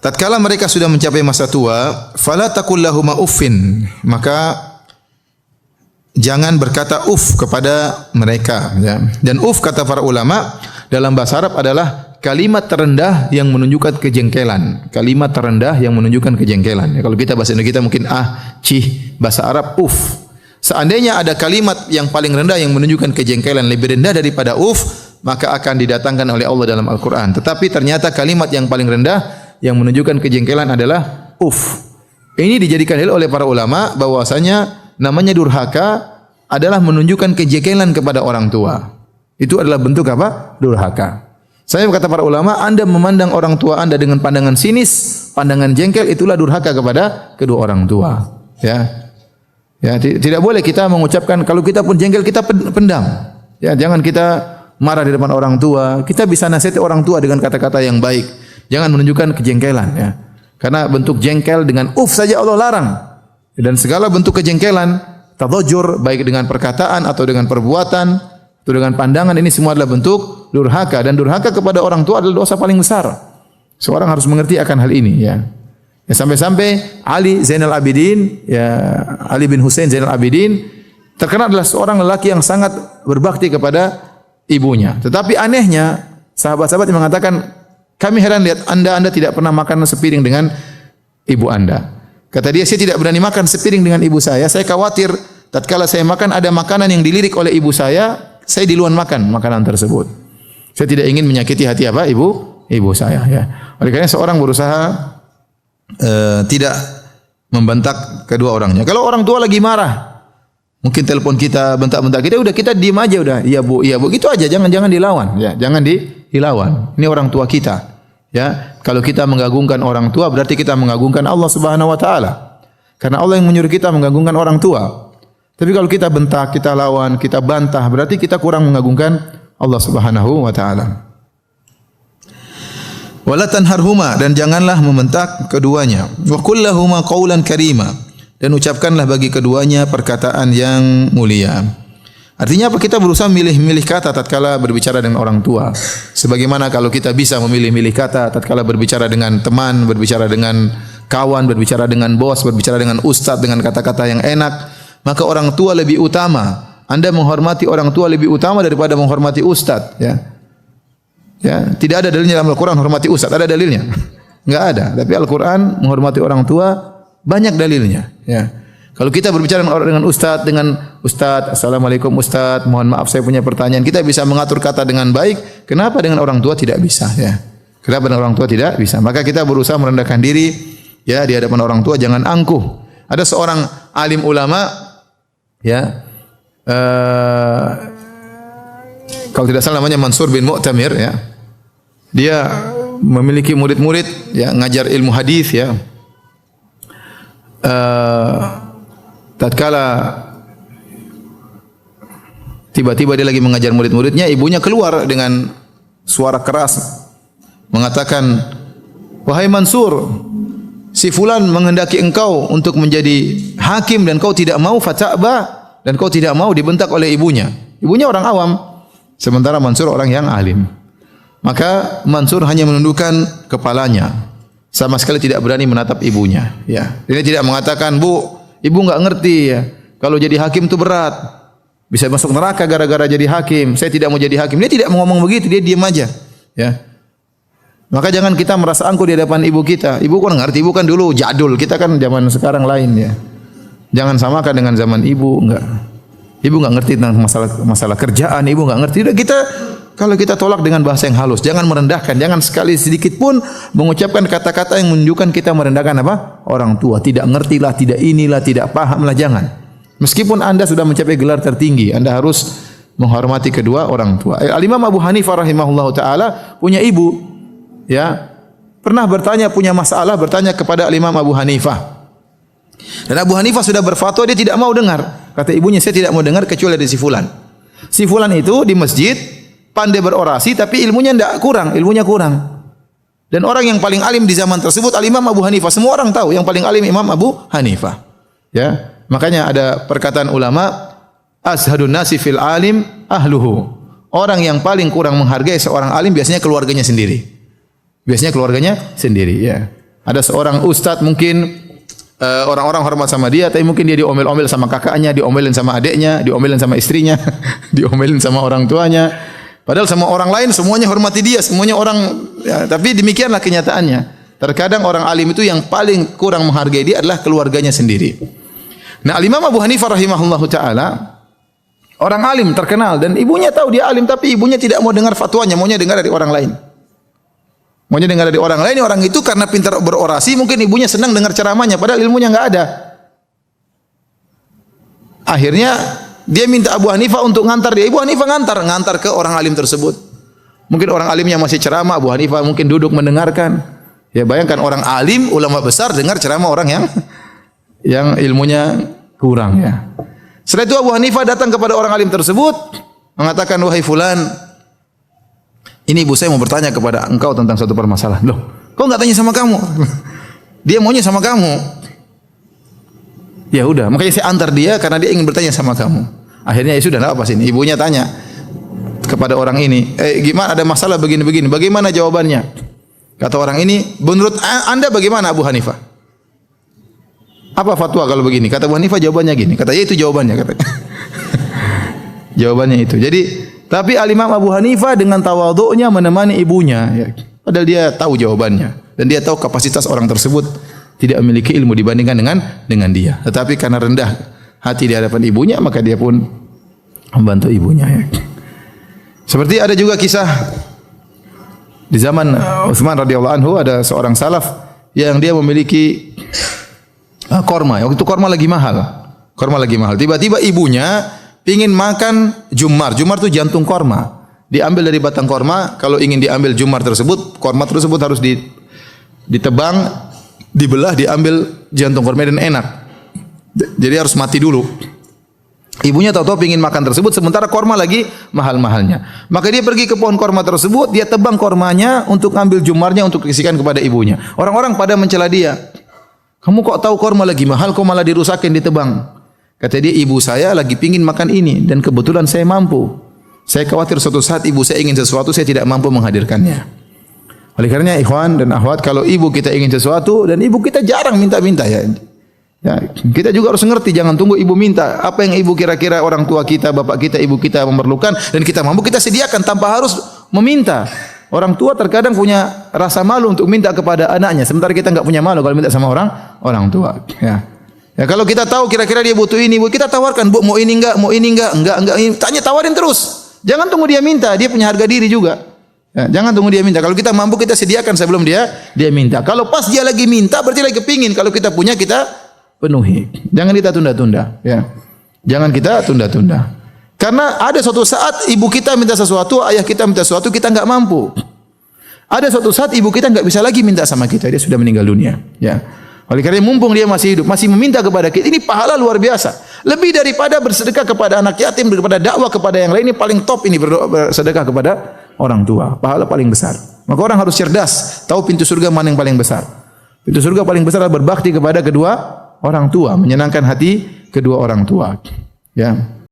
tatkala mereka sudah mencapai masa tua, fala taqul lahum uffin, maka jangan berkata kepada mereka, ya. Dan kata para ulama dalam bahasa Arab adalah kalimat terendah yang menunjukkan kejengkelan. Kalimat terendah yang menunjukkan kejengkelan. Ya, kalau kita bahasa Indonesia mungkin cih, bahasa Arab Seandainya ada kalimat yang paling rendah yang menunjukkan kejengkelan lebih rendah daripada maka akan didatangkan oleh Allah dalam Al-Qur'an. Tetapi ternyata kalimat yang paling rendah yang menunjukkan kejengkelan adalah Ini dijadikan dalil oleh para ulama bahwasanya namanya durhaka adalah menunjukkan kejengkelan kepada orang tua. Itu adalah bentuk apa? Durhaka. Saya kata para ulama, Anda memandang orang tua Anda dengan pandangan sinis, pandangan jengkel, itulah durhaka kepada kedua orang tua. Ya, tidak boleh kita mengucapkan, kalau kita pun jengkel kita pendam. Ya, jangan kita marah di depan orang tua. Kita bisa nasihati orang tua dengan kata-kata yang baik. Jangan menunjukkan kejengkelan, ya. Karena bentuk jengkel dengan saja Allah larang. Dan segala bentuk kejengkelan, tadhajjur baik dengan perkataan atau dengan perbuatan atau dengan pandangan, ini semua adalah bentuk durhaka, dan durhaka kepada orang tua adalah dosa paling besar. Seorang harus mengerti akan hal ini, ya. Ya, sampai-sampai Ali Zainal Abidin, ya, Ali bin Husain Zainal Abidin terkenal adalah seorang lelaki yang sangat berbakti kepada ibunya. Tetapi anehnya sahabat-sahabat yang mengatakan, kami heran lihat Anda tidak pernah makan sepiring dengan ibu Anda. Kata dia, saya tidak berani makan sepiring dengan ibu saya khawatir tatkala saya makan ada makanan yang dilirik oleh ibu saya duluan makan makanan tersebut. Saya tidak ingin menyakiti hati ibu saya, ya. Oleh karena seorang berusaha tidak membentak kedua orangnya. Kalau orang tua lagi marah, mungkin telepon kita, bentak-bentak kita diam aja udah. Iya bu, gitu aja, jangan dilawan, ya. Jangan dilawan. Ini orang tua kita. Ya, kalau kita mengagungkan orang tua berarti kita mengagungkan Allah Subhanahu wa taala. Karena Allah yang menyuruh kita mengagungkan orang tua. Tapi kalau kita bentak, kita lawan, kita bantah, berarti kita kurang mengagungkan Allah Subhanahu wa taala. Wala tanharhuma, dan janganlah membentak keduanya. Wa qul lahumā qawlan karīmā, dan ucapkanlah bagi keduanya perkataan yang mulia. Artinya apa? Kita berusaha milih-milih kata tatkala berbicara dengan orang tua. Sebagaimana kalau kita bisa memilih-milih kata tatkala berbicara dengan teman, berbicara dengan kawan, berbicara dengan bos, berbicara dengan ustaz dengan kata-kata yang enak, maka orang tua lebih utama. Anda menghormati orang tua lebih utama daripada menghormati ustaz, ya. Ya, tidak ada dalilnya dalam Al-Qur'an menghormati ustaz. Ada dalilnya? Enggak ada. Tapi Al-Qur'an menghormati orang tua banyak dalilnya, ya. Kalau kita berbicara dengan ustaz, assalamualaikum ustaz, mohon maaf saya punya pertanyaan, kita bisa mengatur kata dengan baik. Kenapa dengan orang tua tidak bisa, ya? Kenapa dengan orang tua tidak bisa? Maka kita berusaha merendahkan diri, ya, di hadapan orang tua, jangan angkuh. Ada seorang alim ulama, ya, kalau tidak salah namanya Mansur bin Mu'tamir, ya. Dia memiliki murid-murid, ya, ngajar ilmu hadis, ya. Tatkala tiba-tiba dia lagi mengajar murid-muridnya, ibunya keluar dengan suara keras mengatakan, "Wahai Mansur, si fulan menghendaki engkau untuk menjadi hakim dan kau tidak mau, fata'ba, dan kau tidak mau," dibentak oleh ibunya. Ibunya orang awam, sementara Mansur orang yang alim. Maka Mansur hanya menundukkan kepalanya, sama sekali tidak berani menatap ibunya, ya. Dia tidak mengatakan, "Bu, ibu enggak ngerti, ya. Kalau jadi hakim itu berat. Bisa masuk neraka gara-gara jadi hakim. Saya tidak mau jadi hakim." Dia tidak ngomong begitu, dia diam aja, ya. Maka jangan kita merasa angkuh di hadapan ibu kita. Ibu kan ngerti, ibu kan dulu jadul, kita kan zaman sekarang lain, ya. Jangan samakan dengan zaman ibu, enggak. Ibu enggak ngerti tentang masalah kerjaan, ibu enggak ngerti. Udah, kalau kita tolak dengan bahasa yang halus, jangan merendahkan, jangan sekali sedikit pun mengucapkan kata-kata yang menunjukkan kita merendahkan apa? Orang tua. Tidak ngertilah, tidak inilah, tidak pahamlah, jangan. Meskipun Anda sudah mencapai gelar tertinggi, Anda harus menghormati kedua orang tua. Al-Imam Abu Hanifah rahimahullahu taala punya ibu, ya. Pernah punya masalah, bertanya kepada Al-Imam Abu Hanifah. Dan Abu Hanifah sudah berfatwa, dia tidak mau dengar. Kata ibunya, saya tidak mau dengar kecuali dari si fulan. Si fulan itu di masjid pandai berorasi, tapi ilmunya kurang. Dan orang yang paling alim di zaman tersebut Al-Imam Abu Hanifah. Semua orang tahu yang paling alim Imam Abu Hanifah. Ya, makanya ada perkataan ulama, azhadun nasi fil alim ahluhu. Orang yang paling kurang menghargai seorang alim biasanya keluarganya sendiri. Biasanya keluarganya sendiri, ya. Ada seorang ustadz mungkin orang-orang hormat sama dia, tapi mungkin dia diomel-omel sama kakaknya, diomelin sama adiknya, diomelin sama istrinya, diomelin sama orang tuanya. Padahal sama orang lain semuanya hormati dia, semuanya orang, ya, tapi demikianlah kenyataannya. Terkadang orang alim itu yang paling kurang menghargai dia adalah keluarganya sendiri. Nah, Imam Abu Hanifah rahimahullahu taala orang alim terkenal dan ibunya tahu dia alim, tapi ibunya tidak mau dengar fatwanya, maunya dengar dari orang lain. Maunya dengar dari orang lain, orang itu karena pintar berorasi, mungkin ibunya senang dengar ceramahnya, padahal ilmunya enggak ada. Akhirnya dia minta Abu Hanifah untuk ngantar dia. Abu Hanifah ngantar ke orang alim tersebut. Mungkin orang alimnya masih ceramah, Abu Hanifah mungkin duduk mendengarkan. Ya bayangkan orang alim, ulama besar dengar ceramah orang yang ilmunya kurang, ya. Setelah itu Abu Hanifah datang kepada orang alim tersebut, mengatakan, "Wahai fulan, ini ibu saya mau bertanya kepada engkau tentang suatu permasalahan." Loh, kau enggak tanya sama kamu? Dia maunya sama kamu. Ya udah, makanya saya antar dia karena dia ingin bertanya sama kamu. Akhirnya ya sudah, enggak apa sini. Ibunya tanya kepada orang ini, gimana, ada masalah begini-begini, bagaimana jawabannya? Kata orang ini, menurut Anda bagaimana Abu Hanifah? Apa fatwa kalau begini? Kata Abu Hanifah jawabannya gini. Kata, ya itu jawabannya, kata. Jawabannya itu. Jadi tapi Al-Imam Abu Hanifah dengan tawadhu'nya menemani ibunya, ya. Padahal dia tahu jawabannya dan dia tahu kapasitas orang tersebut tidak memiliki ilmu dibandingkan dengan dia. Tetapi karena rendah hati di hadapan ibunya, maka dia pun membantu ibunya, ya. Seperti ada juga kisah di zaman Utsman radhiyallahu anhu, ada seorang salaf yang dia memiliki korma. Waktu itu korma lagi mahal. Korma lagi mahal. Tiba-tiba ibunya ingin makan jumar. Jumar itu jantung korma. Diambil dari batang korma. Kalau ingin diambil jumar tersebut, korma tersebut harus ditebang, dibelah, diambil jantung korma dan enak. Jadi harus mati dulu. Ibunya tahu-tahu ingin makan tersebut, sementara korma lagi mahal-mahalnya. Maka dia pergi ke pohon korma tersebut, dia tebang kormanya untuk ambil jumarnya untuk dikasihkan kepada ibunya. Orang-orang pada mencela dia. Kamu kok tahu korma lagi mahal, kok malah dirusakin, ditebang? Kata dia, ibu saya lagi pingin makan ini dan kebetulan saya mampu. Saya khawatir suatu saat ibu saya ingin sesuatu, saya tidak mampu menghadirkannya. Oleh karenanya ikhwan dan akhwat, kalau ibu kita ingin sesuatu dan ibu kita jarang minta-minta, ya. Ya, kita juga harus ngerti, jangan tunggu ibu minta. Apa yang ibu kira-kira orang tua kita, bapak kita, ibu kita memerlukan dan kita mampu, kita sediakan tanpa harus meminta. Orang tua terkadang punya rasa malu untuk minta kepada anaknya, sementara kita enggak punya malu kalau minta sama orang tua. Ya. Ya, kalau kita tahu kira-kira dia butuh ini, Bu, kita tawarkan, Bu, mau ini enggak, enggak, tanya, tawarin terus. Jangan tunggu dia minta, dia punya harga diri juga. Ya, jangan tunggu dia minta. Kalau kita mampu, kita sediakan sebelum dia minta. Kalau pas dia lagi minta, berarti lagi kepingin. Kalau kita punya, kita penuhi. Jangan kita tunda-tunda, ya. Jangan kita tunda-tunda. Karena ada suatu saat ibu kita minta sesuatu, ayah kita minta sesuatu, kita enggak mampu. Ada suatu saat ibu kita enggak bisa lagi minta sama kita, dia sudah meninggal dunia, ya. Oleh karena mumpung dia masih hidup, masih meminta kepada kita, ini pahala luar biasa. Lebih daripada bersedekah kepada anak yatim, daripada dakwah kepada yang lain, ini paling top ini bersedekah kepada orang tua. Pahala paling besar. Maka orang harus cerdas, tahu pintu surga mana yang paling besar. Pintu surga paling besar adalah berbakti kepada kedua orang tua, menyenangkan hati kedua orang tua. Ya.